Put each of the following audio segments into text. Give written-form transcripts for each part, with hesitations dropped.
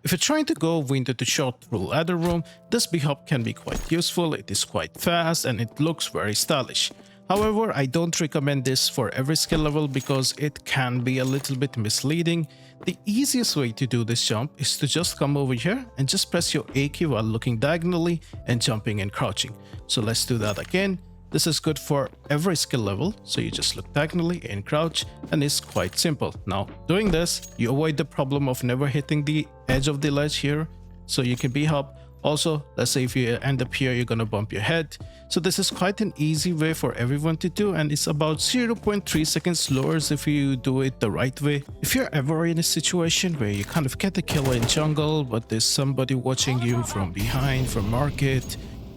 If you're trying to go window to shot through ladder room, this B-hop can be quite useful, it is quite fast and it looks very stylish. However, I don't recommend this for every skill level because it can be a little bit misleading. The easiest way to do this jump is to just come over here and just press your A key while looking diagonally and jumping and crouching. So let's do that again. This is good for every skill level, so you just look diagonally and crouch, and it's quite simple. Now, doing this, you avoid the problem of never hitting the edge of the ledge here, so you can B-hop. Also, let's say if you end up here, you're gonna bump your head. So this is quite an easy way for everyone to do, and it's about 0.3 seconds slower if you do it the right way. If you're ever in a situation where you kind of get the kill in jungle, but there's somebody watching you from behind, from market,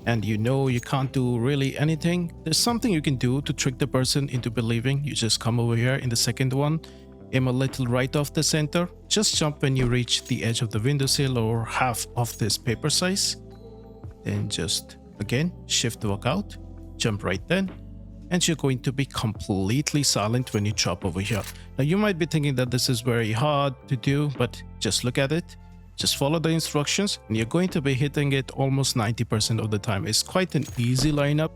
and you know you can't do really anything, there's something you can do to trick the person into believing. You just come over here in the second one, aim a little right off the center, just jump when you reach the edge of the windowsill or half of this paper size, then just again shift walk out, jump right then, and you're going to be completely silent when you drop over here. Now you might be thinking that this is very hard to do, but just look at it. Just follow the instructions and you're going to be hitting it almost 90% of the time. It's quite an easy lineup.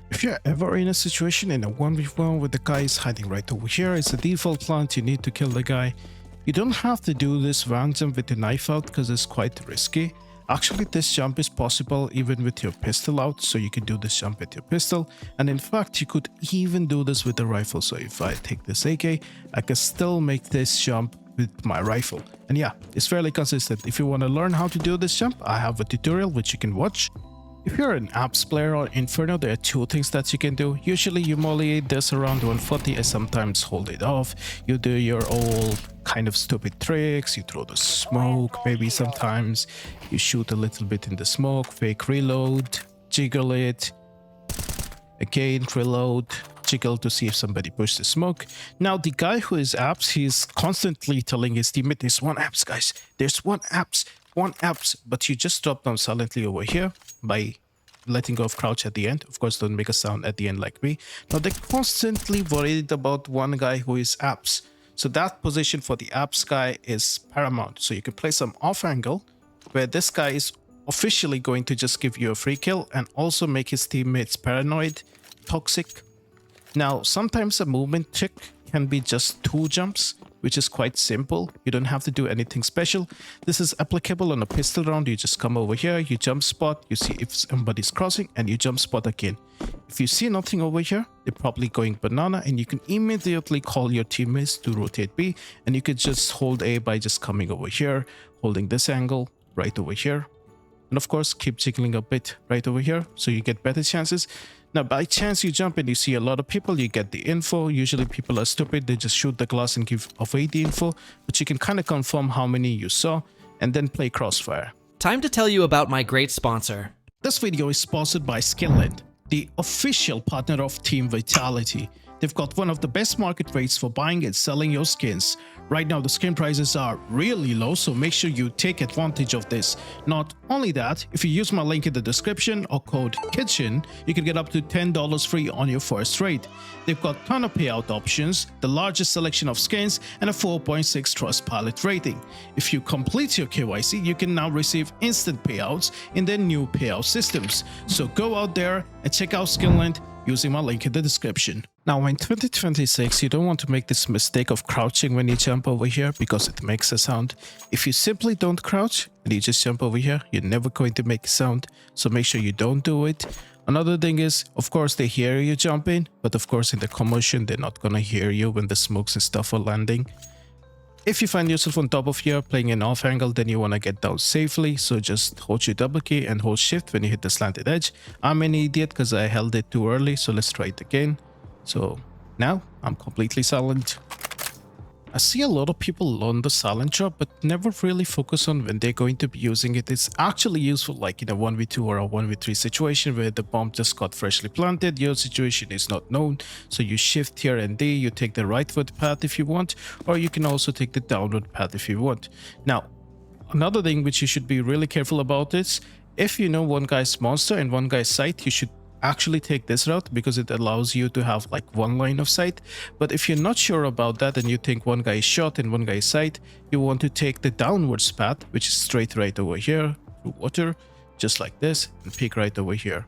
If you're ever in a situation in a 1v1 where the guy is hiding right over here, it's a default plant, you need to kill the guy. You don't have to do this round jump with the knife out because it's quite risky. Actually, this jump is possible even with your pistol out, so you can do this jump with your pistol, and in fact you could even do this with the rifle. So if I take this AK, I can still make this jump with my rifle, and yeah, it's fairly consistent. If you want to learn how to do this jump, I have a tutorial which you can watch. If you're an apps player or Inferno, there are two things that you can do. Usually you molly this around 140 and sometimes hold it off. You do your old kind of stupid tricks, you throw the smoke maybe sometimes, you shoot a little bit in the smoke, fake reload, jiggle it, again reload, jiggle to see if somebody pushed the smoke. Now the guy who is apps, he's constantly telling his teammate, there's one apps guys, there's one apps, but you just drop down silently over here by letting go of crouch at the end. Of course, don't make a sound at the end like me. Now they're constantly worried about one guy who is apps. So that position for the apps guy is paramount. So you can play some off angle where this guy is officially going to just give you a free kill and also make his teammates paranoid, toxic. Now, sometimes a movement trick can be just 2 jumps, which is quite simple. You don't have to do anything special. This is applicable on a pistol round. You just come over here, you jump spot, you see if somebody's crossing, and you jump spot again. If you see nothing over here, they're probably going banana, and you can immediately call your teammates to rotate B, and you could just hold A by just coming over here, holding this angle right over here. And of course, keep jiggling a bit right over here so you get better chances. Now, by chance you jump and you see a lot of people, you get the info. Usually people are stupid, they just shoot the glass and give away the info, but you can kind of confirm how many you saw and then play crossfire. Time to tell you about my great sponsor. This video is sponsored by Skinland, the official partner of Team Vitality. They've got one of the best market rates for buying and selling your skins. Right now the skin prices are really low, so make sure you take advantage of this. Not only that, if you use my link in the description or code KITCHEN, you can get up to $10 free on your first raid. They've got ton of payout options, the largest selection of skins, and a 4.6 Trustpilot rating. If you complete your KYC, you can now receive instant payouts in their new payout systems. So go out there and check out Skinland using my link in the description. Now in 2026, you don't want to make this mistake of crouching when you jump over here because it makes a sound. If you simply don't crouch and you just jump over here, you're never going to make a sound, so make sure you don't do it. Another thing is, of course, they hear you jumping, but of course in the commotion, they're not gonna hear you when the smokes and stuff are landing. If you find yourself on top of here playing an off angle, then you want to get down safely, so just hold your double key and hold shift when you hit the slanted edge. I'm an idiot because I held it too early, so let's try it again. So now I'm completely silent. I see a lot of people learn the silent drop but never really focus on when they're going to be using it. It's actually useful like in a 1v2 or a 1v3 situation where the bomb just got freshly planted, your situation is not known, so you shift here and there, you take the rightward path if you want, or you can also take the downward path if you want. Now, another thing which you should be really careful about is, if you know one guy's monster and one guy's site, you should actually take this route because it allows you to have like one line of sight. But if you're not sure about that and you think one guy is shot and one guy is sight, you want to take the downwards path, which is straight right over here through water, just like this, and peek right over here.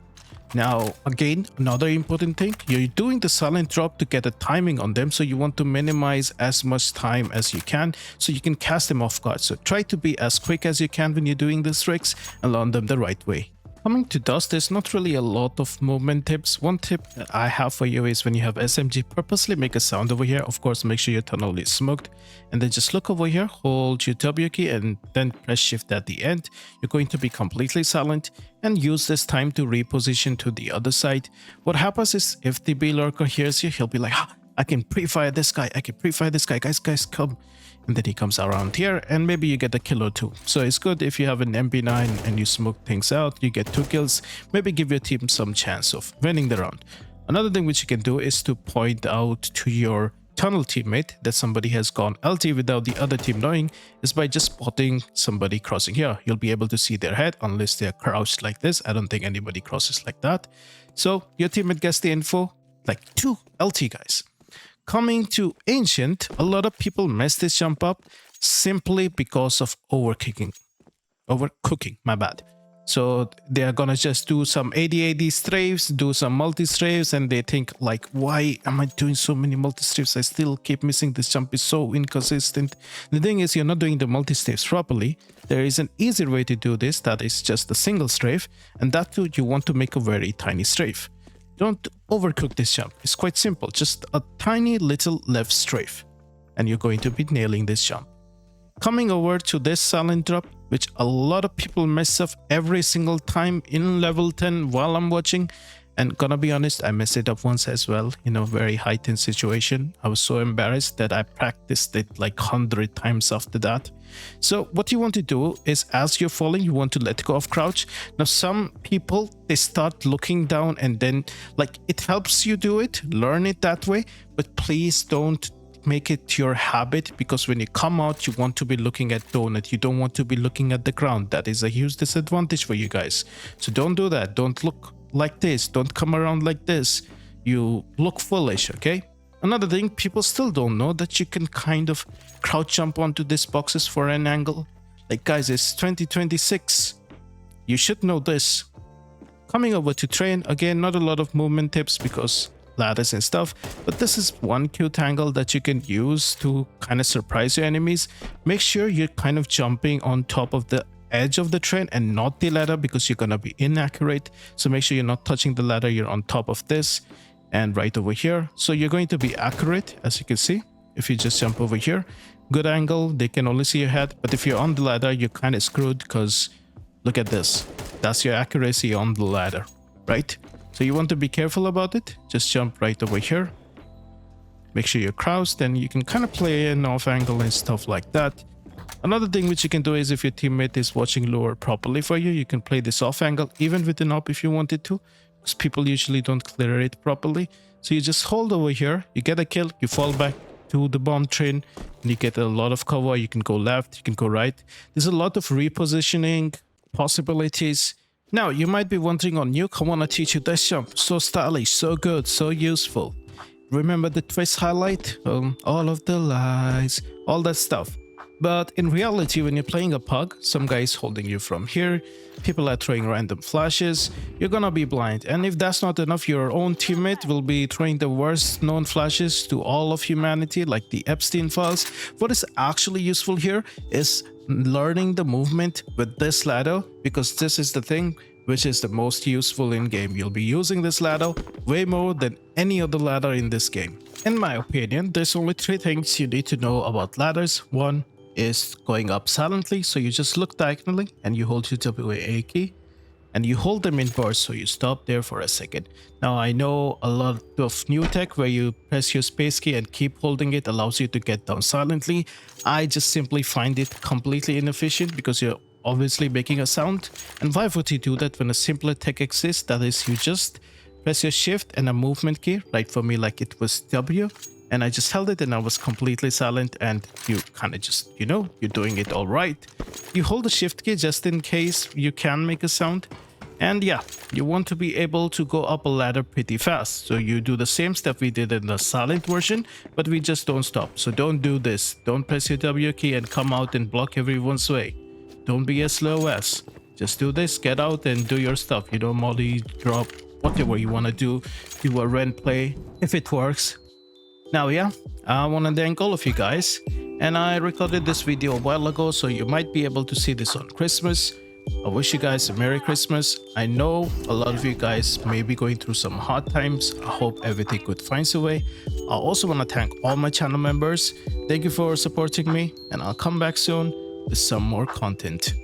Now, again, another important thing, you're doing the silent drop to get a timing on them, so you want to minimize as much time as you can so you can cast them off guard. So try to be as quick as you can when you're doing these tricks and learn them the right way. Coming to dust, there's not really a lot of movement tips. One tip that I have for you is when you have SMG, purposely make a sound over here. Of course, make sure your tunnel is smoked. And then just look over here, hold your W key and then press shift at the end. You're going to be completely silent and use this time to reposition to the other side. What happens is if the B lurker hears you, he'll be like, I can pre-fire this guy, I can pre-fire this guy, guys come. And then he comes around here and maybe you get a kill or two. So it's good if you have an MP9 and you smoke things out, you get 2 kills, maybe give your team some chance of winning the round. Another thing which you can do is to point out to your tunnel teammate that somebody has gone LT without the other team knowing, is by just spotting somebody crossing here. You'll be able to see their head unless they're crouched like this. I don't think anybody crosses like that. So your teammate gets the info, like 2 LT guys. Coming to Ancient, a lot of people mess this jump up simply because of overcooking, my bad. So they are gonna just do some AD strafes, do some multi-strafes, and they think like, why am I doing so many multi-strafes? I still keep missing. This jump is so inconsistent. The thing is, you're not doing the multi-strafes properly. There is an easier way to do this, that is just a single strafe, and that too you want to make a very tiny strafe. Don't overcook this jump. It's quite simple. Just a tiny little left strafe and you're going to be nailing this jump. Coming over to this silent drop, which a lot of people mess up every single time in level 10 while I'm watching. And gonna be honest, I messed it up once as well in a very heightened situation. I was so embarrassed that I practiced it like 100 times after that. So what you want to do is, as you're falling, you want to let go of crouch. Now some people, they start looking down and then like it helps you do it, learn it that way, but please don't make it your habit, because when you come out you want to be looking at donut, you don't want to be looking at the ground. That is a huge disadvantage for you guys. So don't do that. Don't look like this, don't come around like this. You look foolish, okay? Another thing, people still don't know that you can kind of crouch jump onto these boxes for an angle. Like guys, it's 2026, you should know this. Coming over to train, again, not a lot of movement tips because ladders and stuff, but this is one cute angle that you can use to kind of surprise your enemies. Make sure you're kind of jumping on top of the edge of the train and not the ladder, because you're gonna be inaccurate. So make sure you're not touching the ladder, you're on top of this and right over here. So you're going to be accurate, as you can see. If you just jump over here, good angle, they can only see your head. But if you're on the ladder, you're kind of screwed, because look at this, that's your accuracy on the ladder, right? So you want to be careful about it. Just jump right over here, make sure you're crouched, and you can kind of play an off angle and stuff like that. Another thing which you can do is, if your teammate is watching lower properly for you, you can play this off angle even with an op if you wanted to, because people usually don't clear it properly. So you just hold over here, you get a kill, you fall back to the bomb train and you get a lot of cover. You can go left, you can go right. There's a lot of repositioning possibilities. Now you might be wondering, on Nuke, I want to teach you this jump. So stylish, so good, so useful. Remember the twist highlight? All of the lies, all that stuff. But in reality, when you're playing a pug, some guy is holding you from here, people are throwing random flashes, you're gonna be blind. And if that's not enough, your own teammate will be throwing the worst known flashes to all of humanity, like the Epstein files. What is actually useful here is learning the movement with this ladder, because this is the thing which is the most useful in game. You'll be using this ladder way more than any other ladder in this game. In my opinion, there's only 3 things you need to know about ladders. One is going up silently, so you just look diagonally and you hold your WA key and you hold them in burst, so you stop there for a second. Now I know a lot of new tech where you press your space key and keep holding it allows you to get down silently. I just simply find it completely inefficient, because you're obviously making a sound. And why would you do that when a simpler tech exists? That is, you just press your shift and a movement key, right? For me, like it was W, and I just held it and I was completely silent, and you kind of just, you know, you're doing it all right. You hold the shift key just in case you can make a sound, And yeah, you want to be able to go up a ladder pretty fast. So you do the same step we did in the silent version, but we just don't stop. So don't do this. Don't press your W key and come out and block everyone's way. Don't be as slow as. Just do this, get out and do your stuff. You know, molly, drop, whatever you want to do. Do a rent play if it works. Now, yeah, I want to thank all of you guys. And I recorded this video a while ago, so you might be able to see this on Christmas. I wish you guys a Merry Christmas. I know a lot of you guys may be going through some hard times. I hope everything good finds a way. I also want to thank all my channel members. Thank you for supporting me, and I'll come back soon with some more content.